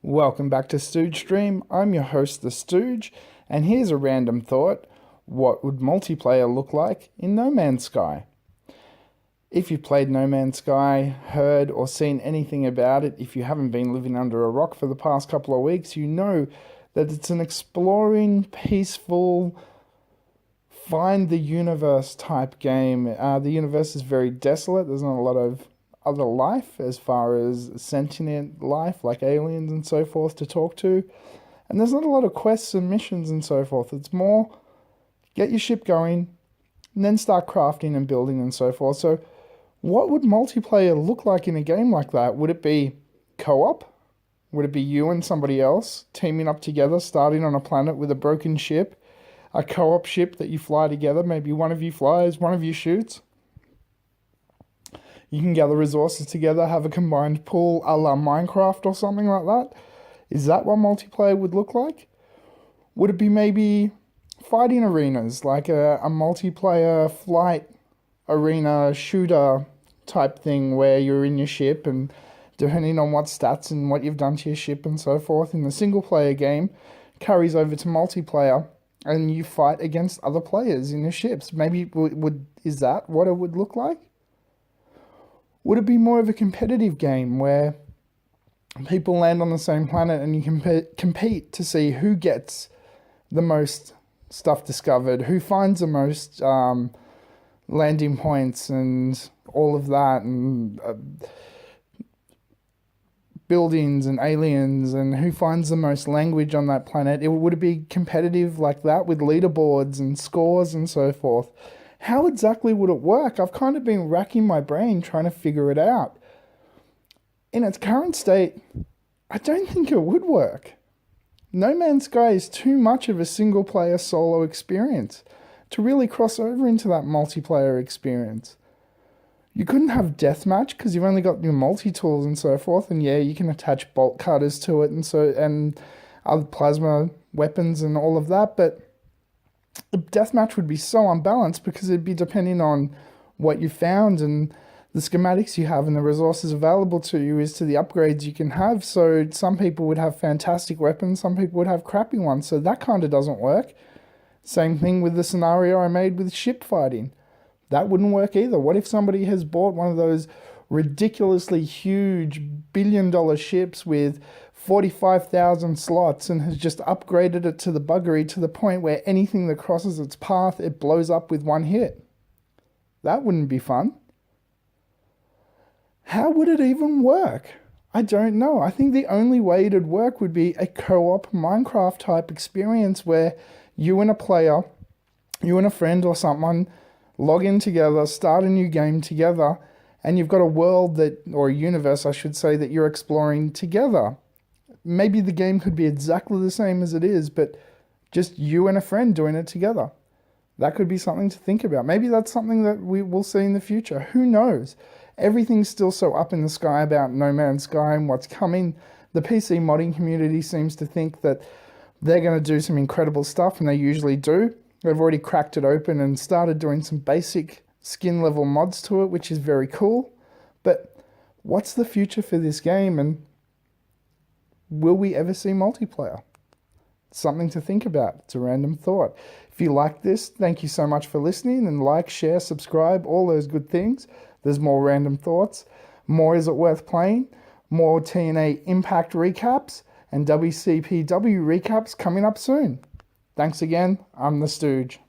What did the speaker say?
Welcome back to Stooge Stream. I'm your host, The Stooge, and here's a random thought. What would multiplayer look like in No Man's Sky? If you've played No Man's Sky, heard or seen anything about it, if you haven't been living under a rock for the past couple of weeks, you know that it's an exploring, peaceful, find the universe type game. The universe is very desolate. There's not a lot of other life as far as sentient life like aliens and so forth to talk to, and there's not a lot of quests and missions and so forth. It's more get your ship going and then start crafting and building and so forth. So what would multiplayer look like in a game like that? Would it be co-op? Would it be you and somebody else teaming up together, starting on a planet with a broken ship, a co-op ship that you fly together? Maybe one of you flies, one of you shoots. You can gather resources together, have a combined pool a la Minecraft or something like that. Is that what multiplayer would look like? Would it be maybe fighting arenas, like a multiplayer flight arena shooter type thing where you're in your ship and depending on what stats and what you've done to your ship and so forth in the single player game carries over to multiplayer and you fight against other players in your ships. Maybe is that what it would look like? Would it be more of a competitive game where people land on the same planet and you compete to see who gets the most stuff discovered, who finds the most landing points and all of that, and buildings and aliens, and who finds the most language on that planet? Would it be competitive like that with leaderboards and scores and so forth? How exactly would it work? I've kind of been racking my brain trying to figure it out. In its current state, I don't think it would work. No Man's Sky is too much of a single player solo experience to really cross over into that multiplayer experience. You couldn't have deathmatch because you've only got your multi-tools and so forth, and yeah, you can attach bolt cutters to it and other plasma weapons and all of that, but the deathmatch would be so unbalanced because it'd be depending on what you found and the schematics you have and the resources available to you as to the upgrades you can have. So some people would have fantastic weapons, some people would have crappy ones. So that kind of doesn't work. Same thing with the scenario I made with ship fighting. That wouldn't work either. What if somebody has bought one of those ridiculously huge billion-dollar ships with 45,000 slots and has just upgraded it to the buggery to the point where anything that crosses its path, it blows up with one hit? That wouldn't be fun. How would it even work? I don't know. I think the only way it'd work would be a co-op Minecraft type experience where you and a player, you and a friend or someone log in together, start a new game together, and you've got a world that, or a universe I should say, that you're exploring together. Maybe the game could be exactly the same as it is, but just you and a friend doing it together. That could be something to think about. Maybe that's something that we will see in the future. Who knows? Everything's still so up in the sky about No Man's Sky and what's coming. The PC modding community seems to think that they're going to do some incredible stuff, and they usually do. They've already cracked it open and started doing some basic skin level mods to it, which is very cool. But what's the future for this game, and will we ever see multiplayer? Something to think about. It's a random thought. If you like this, thank you so much for listening, and like, share, subscribe, all those good things. There's more random thoughts, more Is It Worth Playing, more TNA Impact recaps, and WCPW recaps coming up soon. Thanks again. I'm The Stooge.